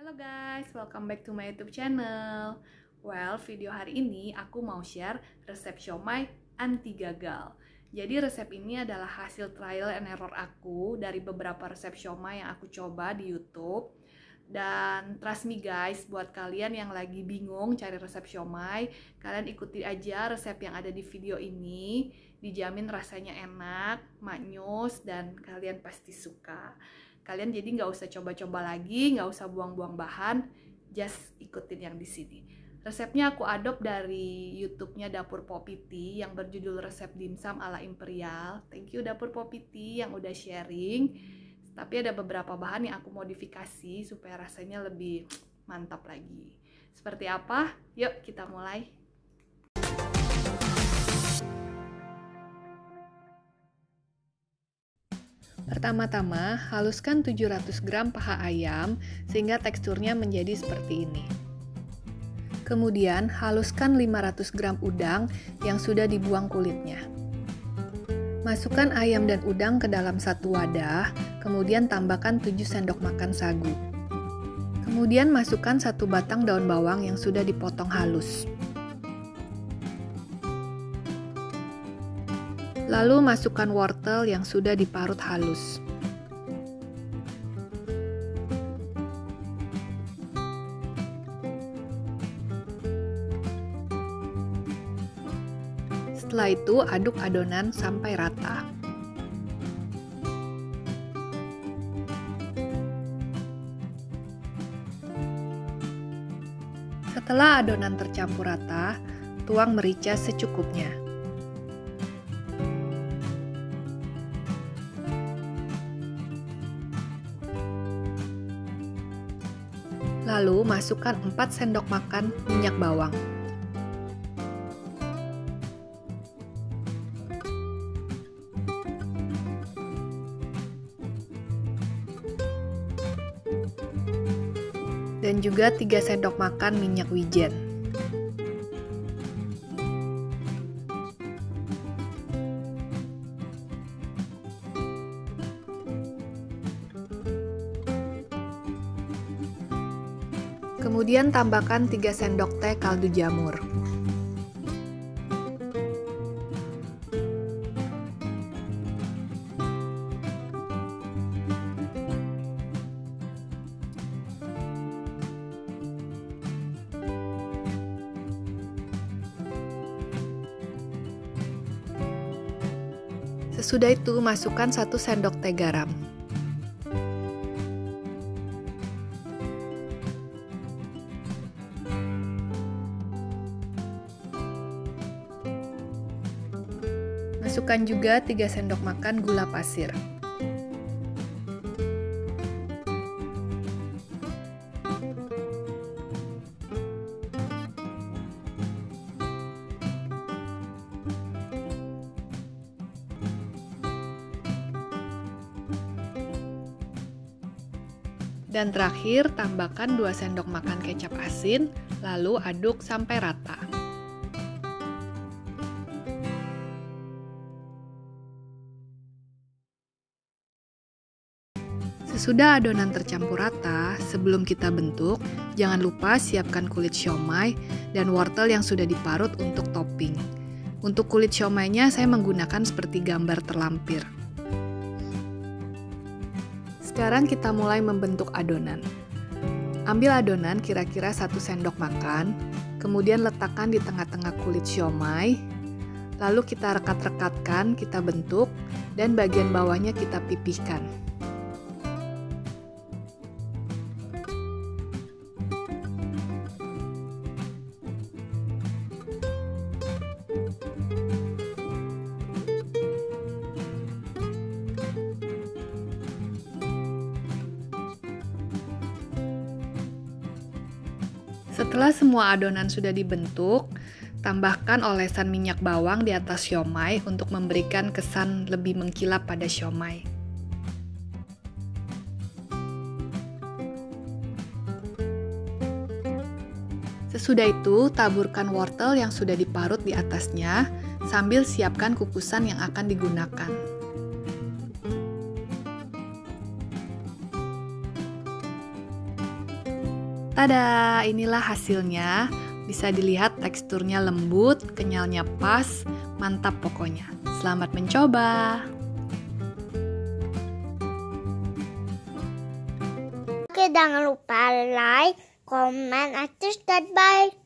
Halo guys, welcome back to my YouTube channel. Well, video hari ini aku mau share resep siomay anti gagal. Jadi resep ini adalah hasil trial and error aku dari beberapa resep siomay yang aku coba di YouTube. Dan trust me guys, buat kalian yang lagi bingung cari resep siomay, kalian ikuti aja resep yang ada di video ini. Dijamin rasanya enak, maknyus, dan kalian pasti suka. Kalian jadi nggak usah coba-coba lagi, nggak usah buang-buang bahan, just ikutin yang di sini. Resepnya aku adopt dari YouTube-nya Dapur Popiti yang berjudul resep dimsum ala imperial. Thank you Dapur Popiti yang udah sharing. Tapi ada beberapa bahan yang aku modifikasi supaya rasanya lebih mantap lagi. Seperti apa? Yuk kita mulai. Pertama-tama, haluskan 700 gram paha ayam sehingga teksturnya menjadi seperti ini. Kemudian, haluskan 500 gram udang yang sudah dibuang kulitnya. Masukkan ayam dan udang ke dalam satu wadah, kemudian tambahkan 7 sendok makan sagu. Kemudian masukkan 1 batang daun bawang yang sudah dipotong halus. Lalu masukkan wortel yang sudah diparut halus. Setelah itu aduk adonan sampai rata. Setelah adonan tercampur rata, tuang merica secukupnya. Lalu masukkan 4 sendok makan minyak bawang. Dan juga 3 sendok makan minyak wijen. Kemudian tambahkan 3 sendok teh kaldu jamur. Sesudah itu masukkan 1 sendok teh garam. Masukkan juga 3 sendok makan gula pasir. Dan terakhir, tambahkan 2 sendok makan kecap asin, lalu aduk sampai rata. Sesudah adonan tercampur rata, sebelum kita bentuk, jangan lupa siapkan kulit siomay dan wortel yang sudah diparut untuk topping. Untuk kulit siomaynya saya menggunakan seperti gambar terlampir. Sekarang kita mulai membentuk adonan. Ambil adonan kira-kira 1 sendok makan, kemudian letakkan di tengah-tengah kulit siomay, lalu kita rekat-rekatkan, kita bentuk, dan bagian bawahnya kita pipihkan. Setelah semua adonan sudah dibentuk, tambahkan olesan minyak bawang di atas siomay untuk memberikan kesan lebih mengkilap pada siomay. Sesudah itu, taburkan wortel yang sudah diparut di atasnya, sambil siapkan kukusan yang akan digunakan. Tada, inilah hasilnya. Bisa dilihat teksturnya lembut, kenyalnya pas, mantap pokoknya. Selamat mencoba. Oke, jangan lupa like, comment, and subscribe. Bye.